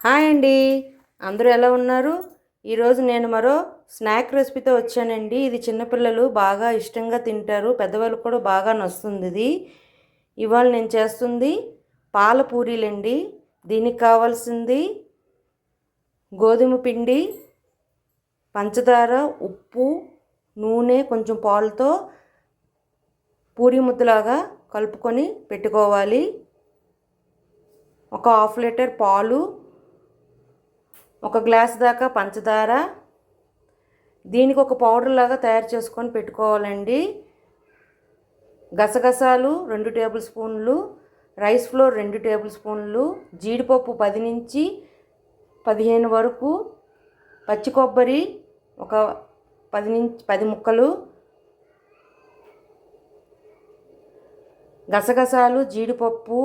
Hi అండి, అందరూ ఎలా ఉన్నారు? ఈరోజు నేను మరో స్నాక్ రెసిపీతో వచ్చానండి. ఇది చిన్నపిల్లలు బాగా ఇష్టంగా తింటారు, పెద్దవాళ్ళు కూడా బాగా నచ్చుతుంది ఇది. ఇవాళ నేను చేస్తుంది పాల పూరీలండి. దీనికి కావాల్సింది గోధుమ పిండి, పంచదార, ఉప్పు, నూనె, కొంచెం పాలతో పూరీ ముద్దలాగా కలుపుకొని పెట్టుకోవాలి. ఒక హాఫ్ లీటర్ పాలు, ఒక గ్లాస్ దాకా పంచదార. దీనికి ఒక పౌడర్ లాగా తయారు చేసుకొని పెట్టుకోవాలండి. గసగసాలు 2 టేబుల్ స్పూన్లు, రైస్ ఫ్లోర్ 2 టేబుల్ స్పూన్లు, జీడిపప్పు 10 నుంచి 15 వరకు, పచ్చి కొబ్బరి ఒక 10 ముక్కలు, గసగసాలు, జీడిపప్పు,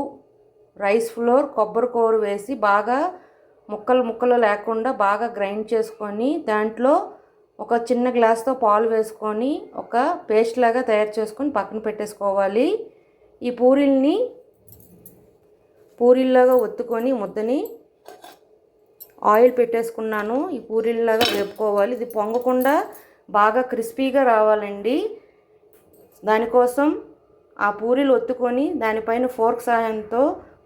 రైస్ ఫ్లోర్, కొబ్బరి కూర వేసి బాగా ముక్కలు లేకుండా బాగా గ్రైండ్ చేసుకొని దాంట్లో ఒక చిన్న గ్లాస్తో పాలు వేసుకొని ఒక పేస్ట్ లాగా తయారు చేసుకొని పక్కన పెట్టేసుకోవాలి. ఈ పూరీల్లాగా ఒత్తుకొని ముద్దని ఆయిల్ పెట్టేసుకున్నాను. ఈ పూరీల్లాగా వేపుకోవాలి. ఇది పొంగకుండా బాగా క్రిస్పీగా రావాలండి. దానికోసం ఆ పూరీలు ఒత్తుకొని దానిపైన ఫోర్క్ సహాయంతో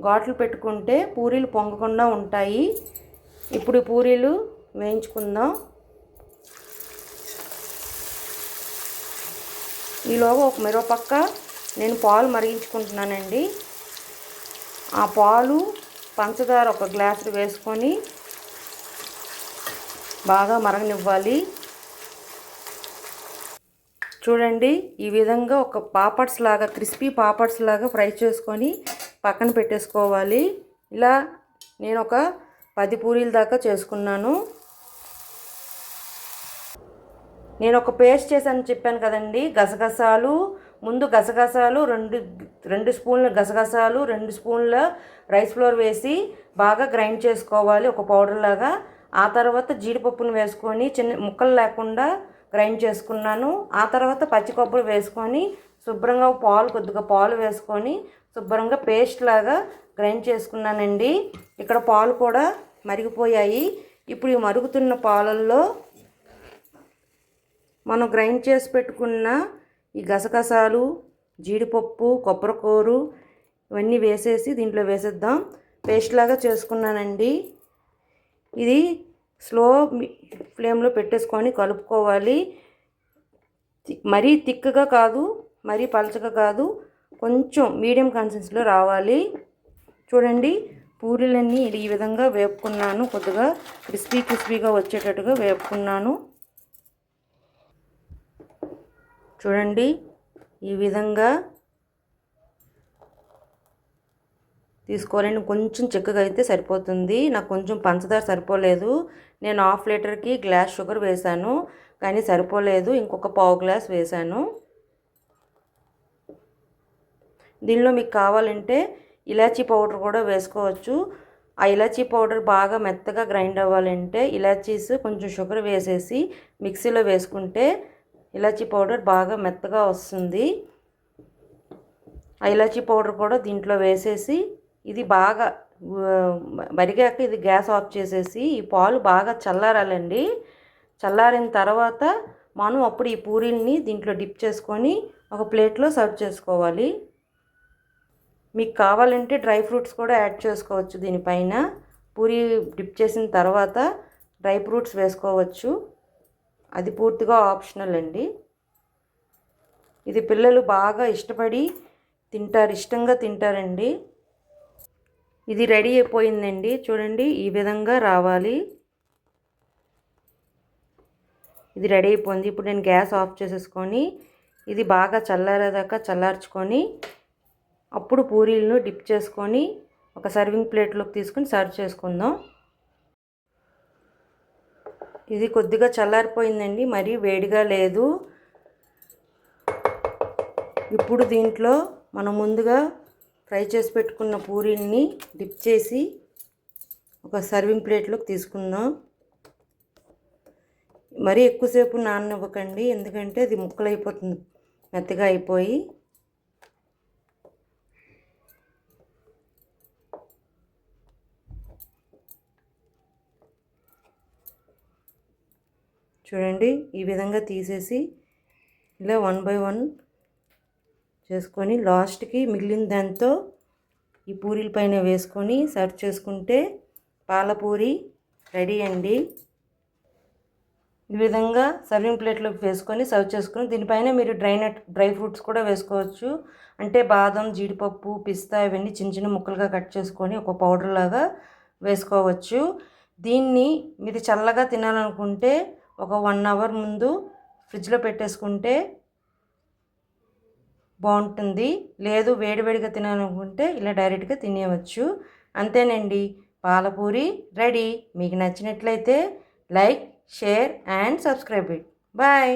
ఘాట్లు పెట్టుకుంటే పూరీలు పొంగకుండా ఉంటాయి. ఇప్పుడు పూరీలు వేయించుకుందాం. ఈలోగా మరో పక్క నేను పాలు మరిగించుకుంటున్నానండి. ఆ పాలు, పంచదార ఒక గ్లాసు వేసుకొని బాగా మరగనివ్వాలి. చూడండి, ఈ విధంగా ఒక పాపడ్స్ లాగా, క్రిస్పీ పాపడ్స్ లాగా ఫ్రై చేసుకొని పక్కన పెట్టేసుకోవాలి. ఇలా నేను ఒక 10 పూరీల దాకా చేసుకున్నాను. నేను ఒక పేస్ట్ చేశాను చెప్పాను కదండి. ముందు గసగసాలు 2 స్పూన్ల గసగసాలు, 2 స్పూన్ల రైస్ ఫ్లోర్ వేసి బాగా గ్రైండ్ చేసుకోవాలి ఒక పౌడర్ లాగా. ఆ తర్వాత జీడిపప్పును వేసుకొని చిన్న ముక్కలు లేకుండా గ్రైండ్ చేసుకున్నాను. ఆ తర్వాత పచ్చి కొబ్బరి వేసుకొని శుభ్రంగా కొద్దిగా పాలు వేసుకొని శుభ్రంగా పేస్ట్ లాగా గ్రైండ్ చేసుకున్నానండి. ఇక్కడ పాలు కూడా మరిగిపోయాయి. ఇప్పుడు ఈ మరుగుతున్న పాలల్లో మనం గ్రైండ్ చేసి పెట్టుకున్న ఈ గసగసాలు, జీడిపప్పు, కొబ్బరికూరు ఇవన్నీ వేసేసి దీంట్లో వేసేద్దాం. పేస్ట్ లాగా చేసుకున్నానండి. ఇది స్లో ఫ్లేమ్లో పెట్టేసుకొని కలుపుకోవాలి. మరీ థిక్గా కాదు, మరీ పలచగా కాదు, కొంచెం మీడియం కన్సిస్టెన్సీలో రావాలి. చూడండి, పూరీలన్నీ ఈ విధంగా వేపుకున్నాను. కొద్దిగా క్రిస్పీగా వచ్చేటట్టుగా వేపుకున్నాను. చూడండి, ఈ విధంగా తీసుకోవాలండి. కొంచెం చిక్కగా అయితే సరిపోతుంది. నాకు కొంచెం పంచదార సరిపోలేదు. నేను హాఫ్ లీటర్కి గ్లాస్ షుగర్ వేశాను, కానీ సరిపోలేదు. ఇంకొక పావు గ్లాస్ వేశాను. దీనిలో మీకు కావాలంటే ఇలాచీ పౌడర్ కూడా వేసుకోవచ్చు. ఆ ఇలాచీ పౌడర్ బాగా మెత్తగా గ్రైండ్ అవ్వాలంటే ఇలాచీస్ కొంచెం షుగర్ వేసేసి మిక్సీలో వేసుకుంటే ఇలాచీ పౌడర్ బాగా మెత్తగా వస్తుంది. ఆ ఇలాచీ పౌడర్ కూడా దీంట్లో వేసేసి ఇది బాగా మరిగాక ఇది గ్యాస్ ఆఫ్ చేసేసి ఈ పాలు బాగా చల్లారాలండి. చల్లారిన తర్వాత మనం అప్పుడు ఈ పూరీల్ని దీంట్లో డిప్ చేసుకొని ఒక ప్లేట్లో సర్వ్ చేసుకోవాలి. మీకు కావాలంటే డ్రై ఫ్రూట్స్ కూడా యాడ్ చేసుకోవచ్చు. దీనిపైన పూరీ డిప్ చేసిన తర్వాత డ్రై ఫ్రూట్స్ వేసుకోవచ్చు. అది పూర్తిగా ఆప్షనల్ అండి. ఇది పిల్లలు బాగా ఇష్టంగా తింటారండి. ఇది రెడీ అయిపోయిందండి. చూడండి, ఈ విధంగా రావాలి. ఇది రెడీ అయిపోయింది. ఇప్పుడు నేను గ్యాస్ ఆఫ్ చేసేసుకొని ఇది బాగా చల్లారేదాకా చల్లార్చుకొని అప్పుడు పూరీలను డిప్ చేసుకొని ఒక సర్వింగ్ ప్లేట్లోకి తీసుకొని సర్వ్ చేసుకుందాం. ఇది కొద్దిగా చల్లారిపోయిందండి, మరీ వేడిగా లేదు. ఇప్పుడు దీంట్లో మనం ముందుగా ఫ్రై చేసి పెట్టుకున్న పూరీల్ని డిప్ చేసి ఒక సర్వింగ్ ప్లేట్లోకి తీసుకుందాం. మరీ ఎక్కువసేపు నాననివ్వకండి, ఎందుకంటే అది ముక్కలు అయిపోతుంది, మెత్తగా అయిపోయి. చూడండి, ఈ విధంగా తీసేసి ఇలా 1 బై 1 చేసుకొని లాస్ట్కి మిగిలిన దాంతో ఈ పూరీల పైన వేసుకొని సర్వ్ చేసుకుంటే పాలపూరి రెడీ అండి. ఈ విధంగా సర్వింగ్ ప్లేట్లోకి వేసుకొని సర్వ్ చేసుకొని దీనిపైన మీరు డ్రై ఫ్రూట్స్ కూడా వేసుకోవచ్చు. అంటే బాదం, జీడిపప్పు, పిస్తా ఇవన్నీ చిన్న చిన్న ముక్కలుగా కట్ చేసుకొని ఒక పౌడర్ లాగా వేసుకోవచ్చు. దీన్ని మీరు చల్లగా తినాలనుకుంటే ఒక 1 అవర్ ముందు ఫ్రిడ్జ్లో పెట్టేసుకుంటే బాగుంటుంది. లేదు వేడివేడిగా తినాలనుకుంటే ఇలా డైరెక్ట్గా తినేయవచ్చు. అంతేనండి, పాలపూరి రెడీ. మీకు నచ్చినట్లయితే like, share and subscribe it. Bye.